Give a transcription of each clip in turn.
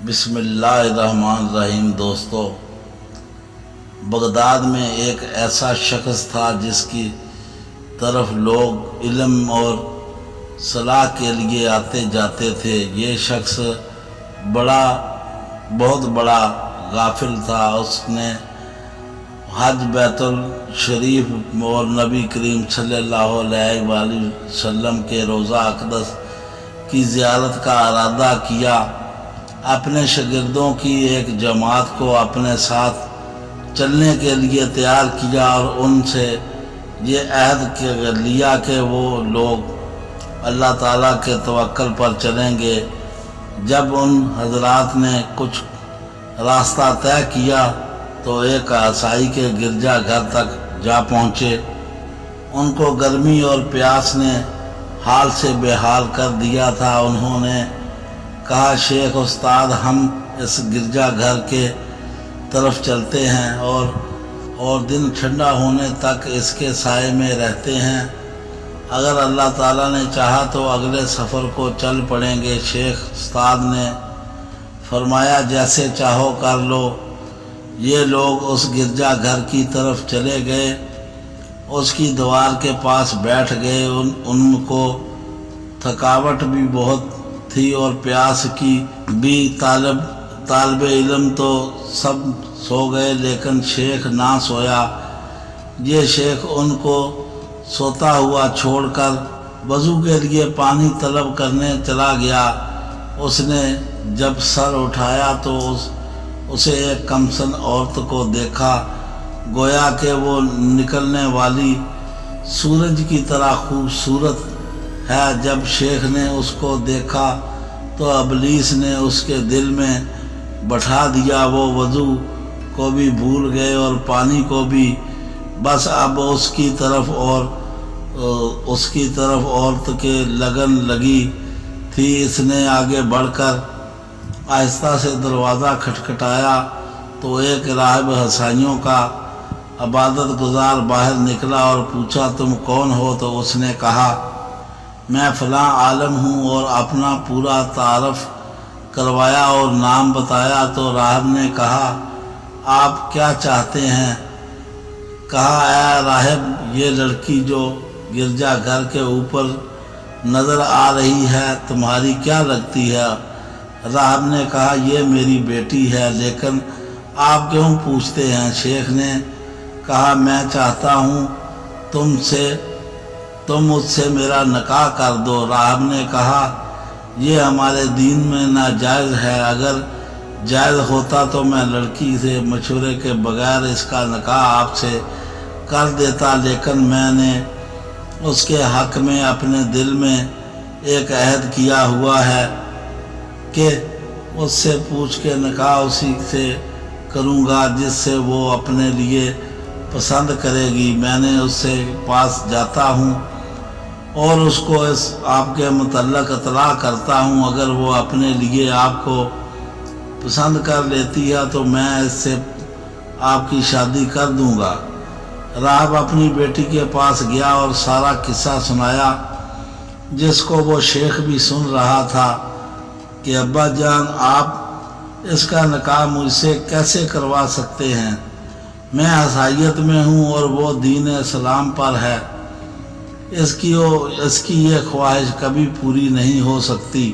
بسم اللہ الرحمن الرحیم۔ دوستو، بغداد میں ایک ایسا شخص تھا جس کی طرف لوگ علم اور صلاح کے لیے آتے جاتے تھے۔ یہ شخص بہت بڑا غافل تھا۔ اس نے حج بیت الشریف اور نبی کریم صلی اللہ علیہ وآلہ وسلم کے روضہ اقدس کی زیارت کا ارادہ کیا۔ اپنے شاگردوں کی ایک جماعت کو اپنے ساتھ چلنے کے لیے تیار کیا اور ان سے یہ عہد لیا کہ وہ لوگ اللہ تعالیٰ کے توکل پر چلیں گے۔ جب ان حضرات نے کچھ راستہ طے کیا تو ایک عیسائی کے گرجا گھر تک جا پہنچے۔ ان کو گرمی اور پیاس نے حال سے بے حال کر دیا تھا۔ انہوں نے کہا، شیخ استاد، ہم اس گرجا گھر کے طرف چلتے ہیں اور دن ٹھنڈا ہونے تک اس کے سائے میں رہتے ہیں۔ اگر اللہ تعالیٰ نے چاہا تو اگلے سفر کو چل پڑیں گے۔ شیخ استاد نے فرمایا، جیسے چاہو کر لو۔ یہ لوگ اس گرجا گھر کی طرف چلے گئے، اس کی دیوار کے پاس بیٹھ گئے۔ ان کو تھکاوٹ بھی بہت تھی اور پیاس کی بھی۔ طالب علم تو سب سو گئے لیکن شیخ نہ سویا۔ یہ شیخ ان کو سوتا ہوا چھوڑ کر وضو کے لیے پانی طلب کرنے چلا گیا۔ اس نے جب سر اٹھایا تو اسے ایک کمسن عورت کو دیکھا، گویا کہ وہ نکلنے والی سورج کی طرح خوبصورت ہے۔ جب شیخ نے اس کو دیکھا تو ابلیس نے اس کے دل میں بٹھا دیا۔ وہ وضو کو بھی بھول گئے اور پانی کو بھی۔ بس اب اس کی طرف عورت کے لگن لگی تھی۔ اس نے آگے بڑھ کر آہستہ سے دروازہ کھٹکھٹایا تو ایک راہب عیسائیوں کا عبادت گزار باہر نکلا اور پوچھا، تم کون ہو؟ تو اس نے کہا، میں فلاں عالم ہوں، اور اپنا پورا تعارف کروایا اور نام بتایا۔ تو راہب نے کہا، آپ کیا چاہتے ہیں؟ کہا، اے راہب، یہ لڑکی جو گرجا گھر کے اوپر نظر آ رہی ہے تمہاری کیا لگتی ہے؟ راہب نے کہا، یہ میری بیٹی ہے، لیکن آپ کیوں پوچھتے ہیں؟ شیخ نے کہا، میں چاہتا ہوں تم مجھ سے میرا نکاح کر دو۔ راہب نے کہا، یہ ہمارے دین میں ناجائز ہے۔ اگر جائز ہوتا تو میں لڑکی سے مشورے کے بغیر اس کا نکاح آپ سے کر دیتا، لیکن میں نے اس کے حق میں اپنے دل میں ایک عہد کیا ہوا ہے کہ اس سے پوچھ کے نکاح اسی سے کروں گا جس سے وہ اپنے لیے پسند کرے گی۔ میں نے اس سے پاس جاتا ہوں اور اس کو آپ کے متعلق اطلاع کرتا ہوں۔ اگر وہ اپنے لیے آپ کو پسند کر لیتی ہے تو میں اس سے آپ کی شادی کر دوں گا۔ راہب اپنی بیٹی کے پاس گیا اور سارا قصہ سنایا، جس کو وہ شیخ بھی سن رہا تھا کہ ابا جان، آپ اس کا نکاح مجھ سے کیسے کروا سکتے ہیں؟ میں عیسائیت میں ہوں اور وہ دین اسلام پر ہے۔ اس کی یہ خواہش کبھی پوری نہیں ہو سکتی۔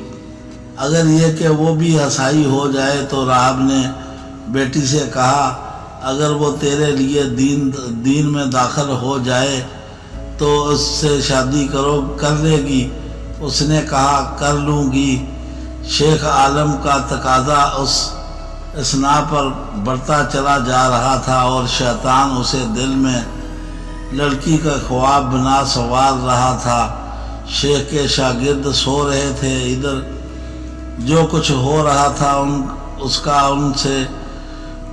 اگر یہ کہ وہ بھی عیسائی ہو جائے تو راہب نے بیٹی سے کہا، اگر وہ تیرے لیے دین میں داخل ہو جائے تو اس سے شادی کر لے گی؟ اس نے کہا، کر لوں گی۔ شیخ عالم کا تقاضا اس اسنا پر بڑھتا چلا جا رہا تھا اور شیطان اسے دل میں لڑکی کا خواب بنا سوار رہا تھا۔ شیخ کے شاگرد سو رہے تھے۔ ادھر جو کچھ ہو رہا تھا اس کا ان سے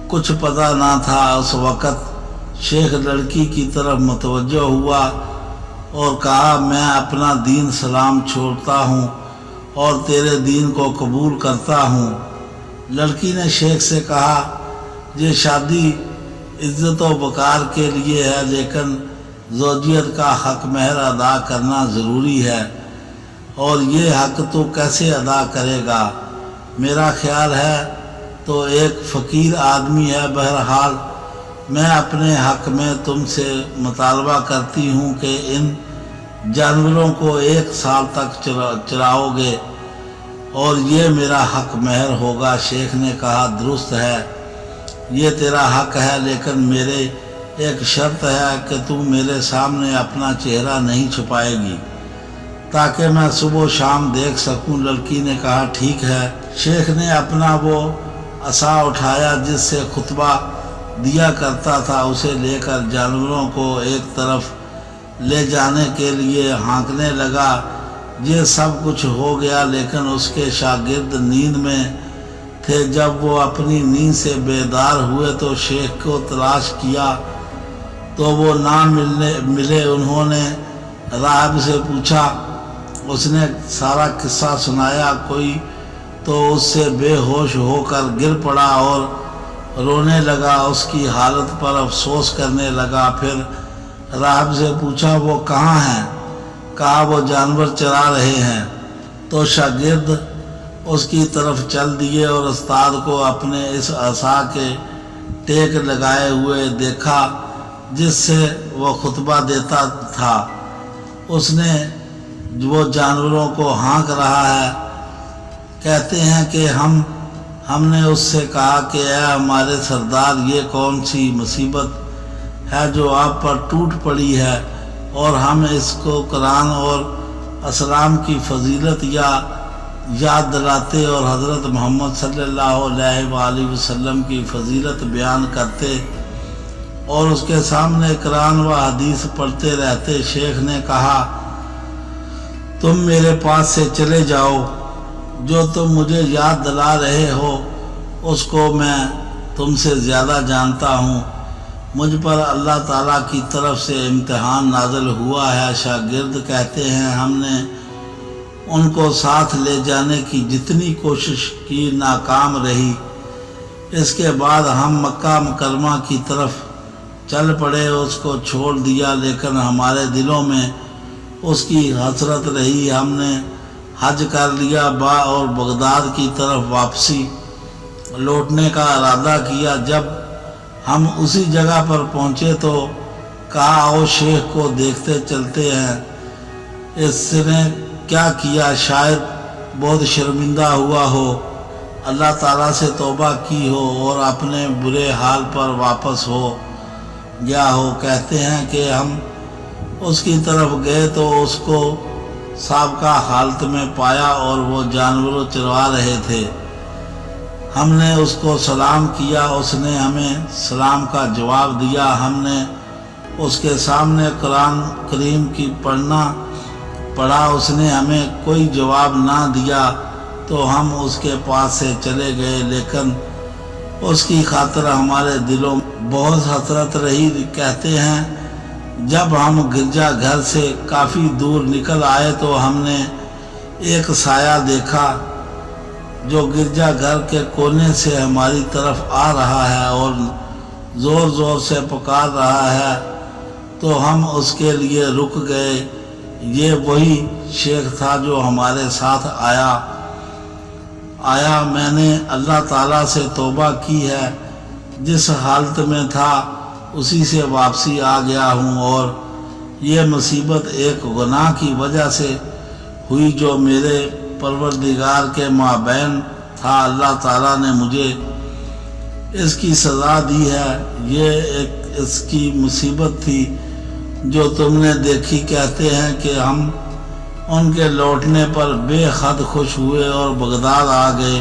کچھ پتہ نہ تھا۔ اس وقت شیخ لڑکی کی طرف متوجہ ہوا اور کہا، میں اپنا دین اسلام چھوڑتا ہوں اور تیرے دین کو قبول کرتا ہوں۔ لڑکی نے شیخ سے کہا، یہ شادی عزت و وقار کے لیے ہے، لیکن زوجیت کا حق مہر ادا کرنا ضروری ہے، اور یہ حق تو کیسے ادا کرے گا؟ میرا خیال ہے تو ایک فقیر آدمی ہے، بہرحال میں اپنے حق میں تم سے مطالبہ کرتی ہوں کہ ان جانوروں کو 1 سال تک چراؤ گے اور یہ میرا حق مہر ہوگا۔ شیخ نے کہا درست ہے، یہ تیرا حق ہے، لیکن میرے ایک شرط ہے کہ تو میرے سامنے اپنا چہرہ نہیں چھپائے گی تاکہ میں صبح و شام دیکھ سکوں۔ لڑکی نے کہا ٹھیک ہے۔ شیخ نے اپنا وہ عصا اٹھایا جس سے خطبہ دیا کرتا تھا، اسے لے کر جانوروں کو ایک طرف لے جانے کے لیے ہانکنے لگا۔ یہ سب کچھ ہو گیا لیکن اس کے شاگرد نیند میں تھے۔ جب وہ اپنی نیند سے بیدار ہوئے تو شیخ کو تلاش کیا تو وہ نہ ملے۔ انہوں نے راہب سے پوچھا، اس نے سارا قصہ سنایا۔ کوئی تو اس سے بے ہوش ہو کر گر پڑا اور رونے لگا، اس کی حالت پر افسوس کرنے لگا۔ پھر راہب سے پوچھا وہ کہاں ہیں؟ کہا وہ جانور چرا رہے ہیں۔ تو شاگرد اس کی طرف چل دیے اور استاد کو اپنے اس عصا کے ٹیک لگائے ہوئے دیکھا جس سے وہ خطبہ دیتا تھا۔ اس نے وہ جانوروں کو ہانک رہا ہے۔ کہتے ہیں کہ ہم نے اس سے کہا کہ اے ہمارے سردار، یہ کون سی مصیبت ہے جو آپ پر ٹوٹ پڑی ہے، اور ہم اس کو قرآن اور اسلام کی فضیلت یاد دلاتے اور حضرت محمد صلی اللہ علیہ وآلہ وسلم کی فضیلت بیان کرتے اور اس کے سامنے قرآن و حدیث پڑھتے رہتے۔ شیخ نے کہا تم میرے پاس سے چلے جاؤ، جو تم مجھے یاد دلا رہے ہو اس کو میں تم سے زیادہ جانتا ہوں۔ مجھ پر اللہ تعالیٰ کی طرف سے امتحان نازل ہوا ہے۔ شاگرد کہتے ہیں ہم نے ان کو ساتھ لے جانے کی جتنی کوشش کی ناکام رہی۔ اس کے بعد ہم مکہ مکرمہ کی طرف چل پڑے، اس کو چھوڑ دیا، لیکن ہمارے دلوں میں اس کی حسرت رہی۔ ہم نے حج کر لیا اور بغداد کی طرف واپسی لوٹنے کا ارادہ کیا۔ جب ہم اسی جگہ پر پہنچے تو کہا آؤ شیخ کو دیکھتے چلتے ہیں، اس نے کیا کیا، شاید بہت شرمندہ ہوا ہو، اللہ تعالیٰ سے توبہ کی ہو اور اپنے برے حال پر واپس ہو گیا ہو۔ کہتے ہیں کہ ہم اس کی طرف گئے تو اس کو سابقہ حالت میں پایا اور وہ جانور چروا رہے تھے۔ ہم نے اس کو سلام کیا، اس نے ہمیں سلام کا جواب دیا۔ ہم نے اس کے سامنے قرآن کریم کی پڑھا، اس نے ہمیں کوئی جواب نہ دیا تو ہم اس کے پاس سے چلے گئے، لیکن اس کی خاطر ہمارے دلوں میں بہت حسرت رہی۔ کہتے ہیں جب ہم گرجا گھر سے کافی دور نکل آئے تو ہم نے ایک سایہ دیکھا جو گرجا گھر کے کونے سے ہماری طرف آ رہا ہے اور زور زور سے پکار رہا ہے، تو ہم اس کے لیے رک گئے۔ یہ وہی شیخ تھا جو ہمارے ساتھ آیا۔ میں نے اللہ تعالیٰ سے توبہ کی ہے، جس حالت میں تھا اسی سے واپسی آ گیا ہوں، اور یہ مصیبت ایک گناہ کی وجہ سے ہوئی جو میرے پروردگار کے مابین تھا۔ اللہ تعالیٰ نے مجھے اس کی سزا دی ہے، یہ ایک اس کی مصیبت تھی جو تم نے دیکھی۔ کہتے ہیں کہ ہم ان کے لوٹنے پر بے حد خوش ہوئے اور بغداد آ گئے،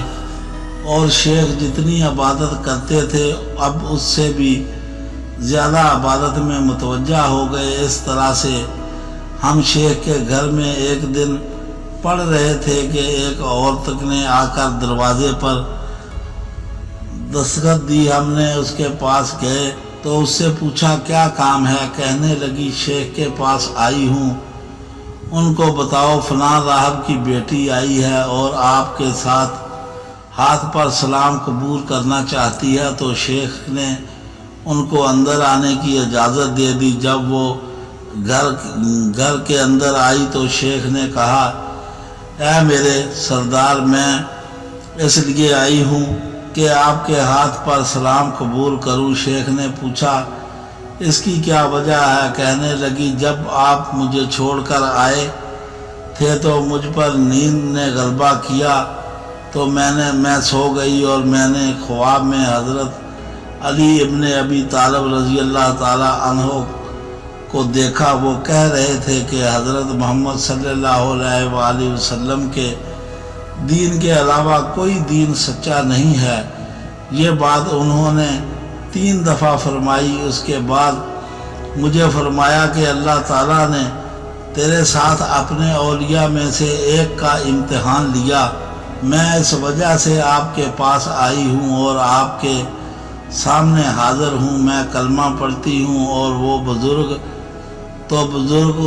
اور شیخ جتنی عبادت کرتے تھے اب اس سے بھی زیادہ عبادت میں متوجہ ہو گئے۔ اس طرح سے ہم شیخ کے گھر میں ایک دن پڑھ رہے تھے کہ ایک عورت نے آ کر دروازے پر دستخط دی۔ ہم نے اس کے پاس گئے تو اس سے پوچھا کیا کام ہے؟ کہنے لگی شیخ کے پاس آئی ہوں، ان کو بتاؤ فلاں راہب کی بیٹی آئی ہے اور آپ کے ساتھ ہاتھ پر سلام قبول کرنا چاہتی ہے۔ تو شیخ نے ان کو اندر آنے کی اجازت دے دی۔ جب وہ گھر کے اندر آئی تو شیخ نے کہا اے میرے سردار، میں اس لیے آئی ہوں کہ آپ کے ہاتھ پر سلام قبول کروں۔ شیخ نے پوچھا اس کی کیا وجہ ہے؟ کہنے لگی جب آپ مجھے چھوڑ کر آئے تھے تو مجھ پر نیند نے غلبہ کیا تو میں سو گئی اور میں نے خواب میں حضرت علی ابن ابی طالب رضی اللہ تعالی عنہ کو دیکھا۔ وہ کہہ رہے تھے کہ حضرت محمد صلی اللہ علیہ وآلہ وسلم کے دین کے علاوہ کوئی دین سچا نہیں ہے۔ یہ بات انہوں نے 3 دفعہ فرمائی۔ اس کے بعد مجھے فرمایا کہ اللہ تعالیٰ نے تیرے ساتھ اپنے اولیاء میں سے ایک کا امتحان لیا۔ میں اس وجہ سے آپ کے پاس آئی ہوں اور آپ کے سامنے حاضر ہوں۔ میں کلمہ پڑھتی ہوں اور وہ بزرگ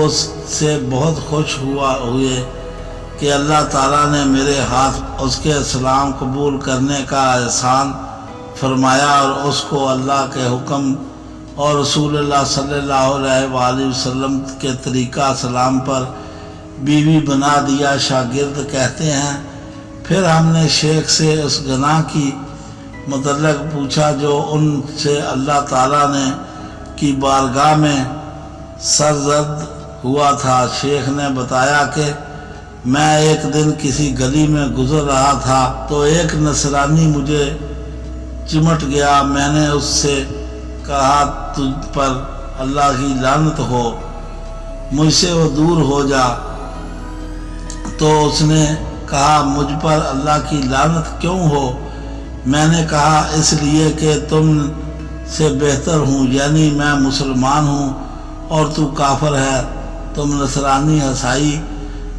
اس سے بہت خوش ہوئے کہ اللہ تعالیٰ نے میرے ہاتھ اس کے اسلام قبول کرنے کا احسان فرمایا اور اس کو اللہ کے حکم اور رسول اللہ صلی اللہ علیہ وآلہ وسلم کے طریقہ سلام پر بیوی بنا دیا۔ شاگرد کہتے ہیں پھر ہم نے شیخ سے اس گناہ کی متعلق پوچھا جو ان سے اللہ تعالیٰ نے کی بارگاہ میں سرزد ہوا تھا۔ شیخ نے بتایا کہ میں ایک دن کسی گلی میں گزر رہا تھا تو ایک نصرانی مجھے چمٹ گیا۔ میں نے اس سے کہا تجھ پر اللہ کی لعنت ہو، مجھ سے وہ دور ہو جا۔ تو اس نے کہا مجھ پر اللہ کی لعنت کیوں ہو؟ میں نے کہا اس لیے کہ تم سے بہتر ہوں، یعنی میں مسلمان ہوں اور تو کافر ہے۔ تم نصرانی عیسائی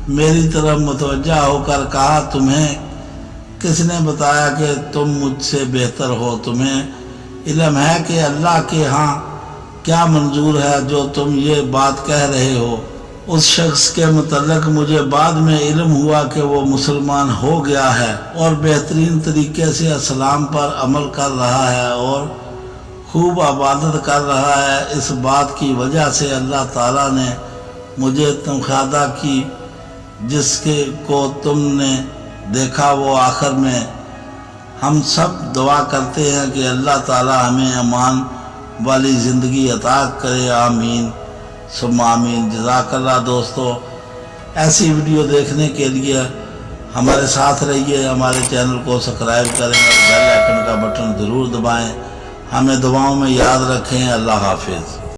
میری طرف متوجہ ہو کر کہا تمہیں کس نے بتایا کہ تم مجھ سے بہتر ہو؟ تمہیں علم ہے کہ اللہ کے ہاں کیا منظور ہے جو تم یہ بات کہہ رہے ہو؟ اس شخص کے متعلق مجھے بعد میں علم ہوا کہ وہ مسلمان ہو گیا ہے اور بہترین طریقے سے اسلام پر عمل کر رہا ہے اور خوب عبادت کر رہا ہے۔ اس بات کی وجہ سے اللہ تعالیٰ نے مجھے تمخادہ کی۔ جس کو تم نے دیکھا وہ آخر میں ہم سب دعا کرتے ہیں کہ اللہ تعالیٰ ہمیں امان والی زندگی عطا کرے، آمین ثم آمین۔ جزاک اللہ دوستو، ایسی ویڈیو دیکھنے کے لیے ہمارے ساتھ رہیے، ہمارے چینل کو سبسکرائب کریں اور بیل آئیکن کا بٹن ضرور دبائیں۔ ہمیں دعاؤں میں یاد رکھیں۔ اللہ حافظ۔